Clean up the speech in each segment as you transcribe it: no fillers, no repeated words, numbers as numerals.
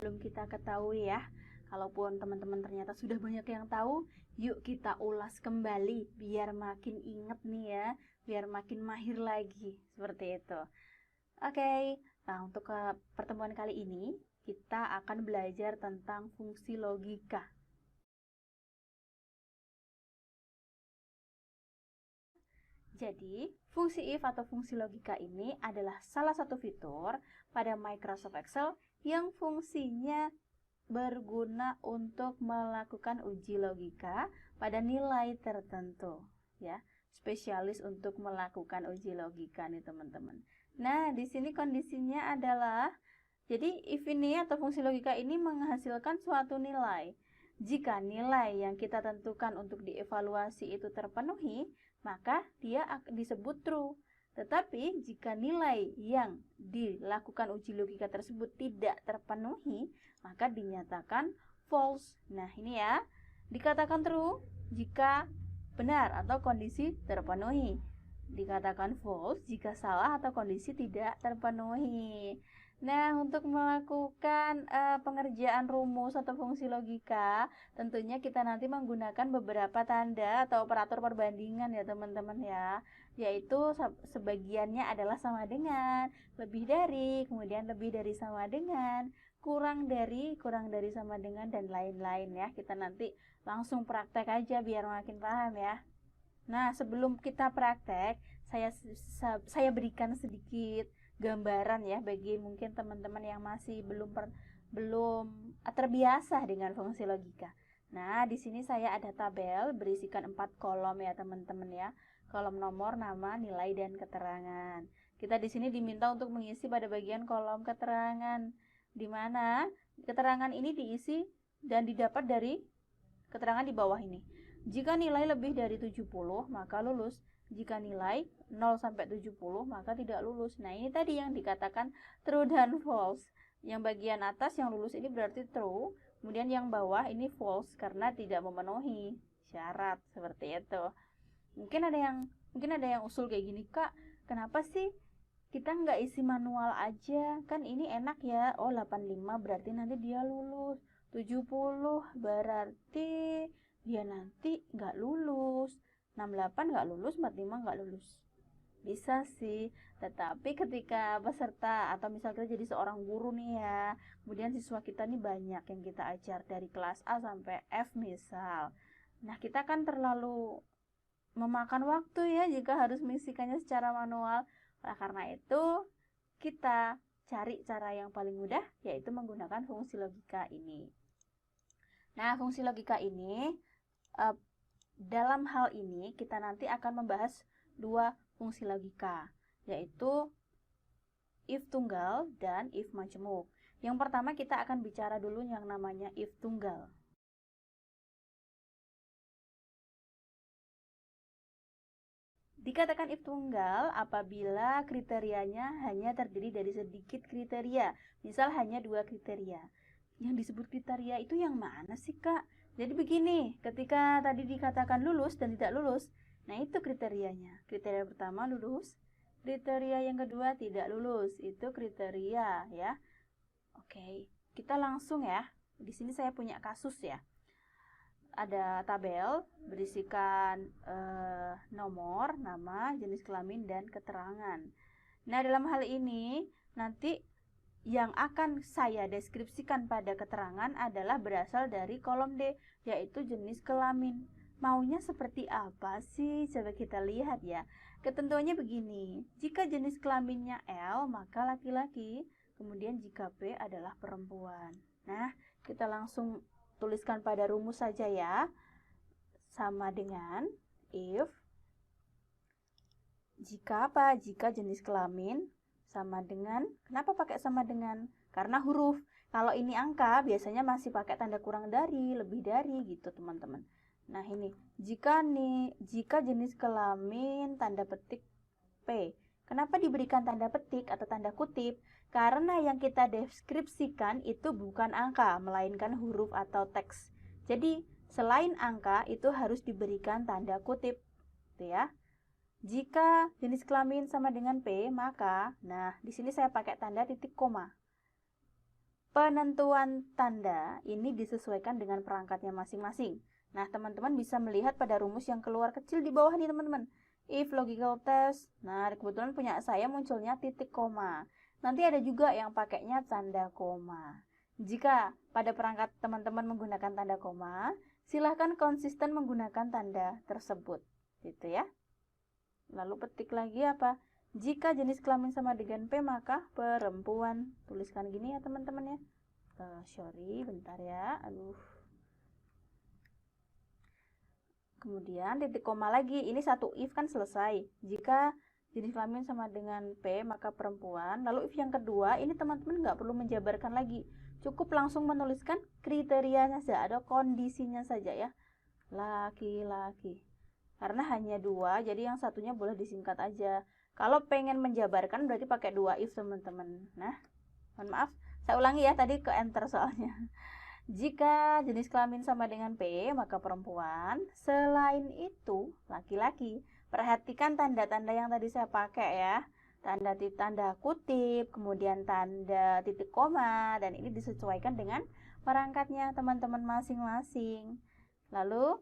belum kita ketahui ya. Kalaupun teman-teman ternyata sudah banyak yang tahu, yuk kita ulas kembali biar makin inget nih ya, biar makin mahir lagi, seperti itu. Oke, nah untuk pertemuan kali ini kita akan belajar tentang fungsi logika. Jadi, fungsi if atau fungsi logika ini adalah salah satu fitur pada Microsoft Excel yang fungsinya berguna untuk melakukan uji logika pada nilai tertentu, ya. Spesialis untuk melakukan uji logika nih teman-teman. Nah, di sini kondisinya adalah jadi if ini atau fungsi logika ini menghasilkan suatu nilai. Jika nilai yang kita tentukan untuk dievaluasi itu terpenuhi, maka dia disebut true. Tetapi jika nilai yang dilakukan uji logika tersebut tidak terpenuhi, maka dinyatakan false. Nah, ini ya, dikatakan true jika benar atau kondisi terpenuhi. Dikatakan false jika salah atau kondisi tidak terpenuhi. Nah, untuk melakukan pengerjaan rumus atau fungsi logika, tentunya kita nanti menggunakan beberapa tanda atau operator perbandingan ya teman-teman ya. Yaitu sebagiannya adalah sama dengan, lebih dari, kemudian lebih dari sama dengan, kurang dari sama dengan, dan lain-lain ya. Kita nanti langsung praktek aja biar makin paham ya. Nah, sebelum kita praktek, saya berikan sedikit gambaran ya bagi mungkin teman-teman yang masih belum terbiasa dengan fungsi logika. Nah, di sini saya ada tabel berisikan 4 kolom ya teman-teman ya. Kolom nomor, nama, nilai, dan keterangan. Kita di sini diminta untuk mengisi pada bagian kolom keterangan, di mana keterangan ini diisi dan didapat dari keterangan di bawah ini. Jika nilai lebih dari 70, maka lulus. Jika nilai 0 sampai 70, maka tidak lulus. Nah, ini tadi yang dikatakan true dan false. Yang bagian atas yang lulus ini berarti true, kemudian yang bawah ini false karena tidak memenuhi syarat, seperti itu. Mungkin ada yang usul kayak gini, Kak, kenapa sih kita nggak isi manual aja? Kan ini enak ya. Oh, 85 berarti nanti dia lulus. 70 berarti dia nanti nggak lulus. 68 nggak lulus, 45 nggak lulus. Bisa sih, tetapi ketika peserta atau misalnya kita jadi seorang guru nih ya, kemudian siswa kita nih banyak yang kita ajar dari kelas A sampai F misal. Nah, kita kan terlalu memakan waktu ya jika harus mengisikannya secara manual. Nah, karena itu kita cari cara yang paling mudah, yaitu menggunakan fungsi logika ini. Nah, fungsi logika ini dalam hal ini kita nanti akan membahas dua fungsi logika, yaitu if tunggal dan if majemuk. Yang pertama kita akan bicara dulu yang namanya if tunggal. Dikatakan if tunggal apabila kriterianya hanya terdiri dari sedikit kriteria, misal hanya 2 kriteria. Yang disebut kriteria itu yang mana sih, Kak? Jadi begini, ketika tadi dikatakan lulus dan tidak lulus, nah itu kriterianya. Kriteria pertama lulus, kriteria yang kedua tidak lulus. Itu kriteria ya. Oke, kita langsung ya. Di sini saya punya kasus ya. Ada tabel berisikan nomor, nama, jenis kelamin, dan keterangan. Nah, dalam hal ini nanti yang akan saya deskripsikan pada keterangan adalah berasal dari kolom D, yaitu jenis kelamin. Maunya seperti apa sih? Coba kita lihat ya. Ketentuannya begini, jika jenis kelaminnya L, maka laki-laki, kemudian jika B adalah perempuan. Nah, kita langsung tuliskan pada rumus saja ya. Sama dengan if, jika apa? Jika jenis kelamin sama dengan, kenapa pakai sama dengan? Karena huruf. Kalau ini angka, biasanya masih pakai tanda kurang dari, lebih dari gitu teman-teman. Nah ini, jika jenis kelamin tanda petik P. Kenapa diberikan tanda petik atau tanda kutip? Karena yang kita deskripsikan itu bukan angka, melainkan huruf atau teks. Jadi, selain angka itu harus diberikan tanda kutip. Gitu ya. Jika jenis kelamin sama dengan P, maka, nah di sini saya pakai tanda titik koma. Penentuan tanda ini disesuaikan dengan perangkatnya masing-masing. Nah, teman-teman bisa melihat pada rumus yang keluar kecil di bawah nih, teman-teman. If logical test. Nah, kebetulan punya saya munculnya titik koma. Nanti ada juga yang pakainya tanda koma. Jika pada perangkat teman-teman menggunakan tanda koma, silahkan konsisten menggunakan tanda tersebut. Gitu ya. Lalu petik lagi apa? Jika jenis kelamin sama dengan P, maka perempuan. Tuliskan gini ya teman-teman ya. Sorry, bentar ya. Aduh. Kemudian titik koma lagi. Ini satu if kan selesai. Jika jenis kelamin sama dengan P, maka perempuan. Lalu if yang kedua, ini teman-teman nggak perlu menjabarkan lagi. Cukup langsung menuliskan kriterianya saja atau kondisinya saja ya. Laki-laki. Karena hanya dua, jadi yang satunya boleh disingkat aja. Kalau pengen menjabarkan berarti pakai dua if teman-teman. Nah, mohon maaf, saya ulangi ya, tadi ke enter soalnya. Jika jenis kelamin sama dengan P, maka perempuan. Selain itu, laki-laki. Perhatikan tanda-tanda yang tadi saya pakai ya. Tanda kutip, kemudian tanda titik koma, dan ini disesuaikan dengan perangkatnya teman-teman masing-masing. Lalu,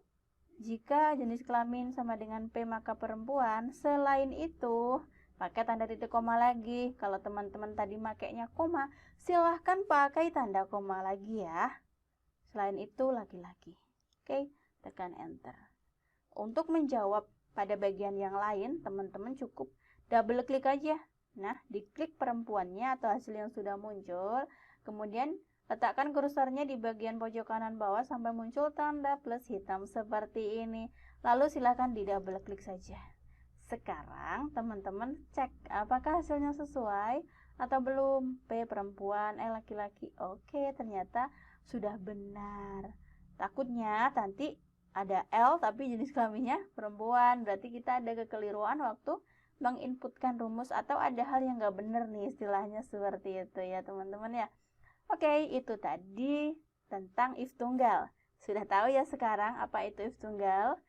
jika jenis kelamin sama dengan P, maka perempuan. Selain itu, pakai tanda titik koma lagi. Kalau teman-teman tadi makainya koma, silahkan pakai tanda koma lagi ya. Selain itu, laki-laki. Oke, tekan enter. Untuk menjawab pada bagian yang lain, teman-teman cukup double klik aja. Nah, diklik perempuannya atau hasil yang sudah muncul. Kemudian letakkan kursornya di bagian pojok kanan bawah sampai muncul tanda plus hitam seperti ini. Lalu silakan di double klik saja. Sekarang teman-teman cek apakah hasilnya sesuai atau belum. P perempuan, laki-laki. Oke, ternyata sudah benar. Takutnya nanti ada L tapi jenis kelaminnya perempuan. Berarti kita ada kekeliruan waktu menginputkan rumus atau ada hal yang nggak benar nih, istilahnya seperti itu ya teman-teman ya. Oke, itu tadi tentang if tunggal. Sudah tahu ya sekarang apa itu if tunggal?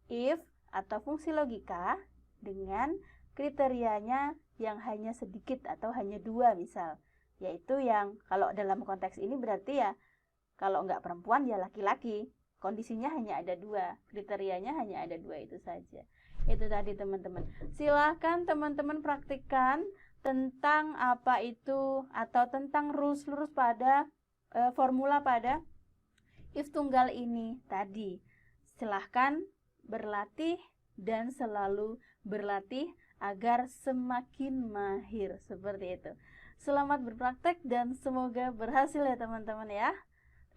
If atau fungsi logika dengan kriterianya yang hanya sedikit atau hanya dua misal. Yaitu yang kalau dalam konteks ini berarti ya kalau nggak perempuan ya laki-laki. Kondisinya hanya ada dua, kriterianya hanya ada dua itu saja. Itu tadi teman-teman. Silahkan teman-teman praktikkan tentang apa itu atau tentang rules-rules pada formula pada if tunggal ini tadi. Silahkan berlatih dan selalu berlatih agar semakin mahir seperti itu. Selamat berpraktek dan semoga berhasil ya teman-teman ya.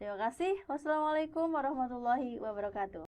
Terima kasih. Wassalamualaikum warahmatullahi wabarakatuh.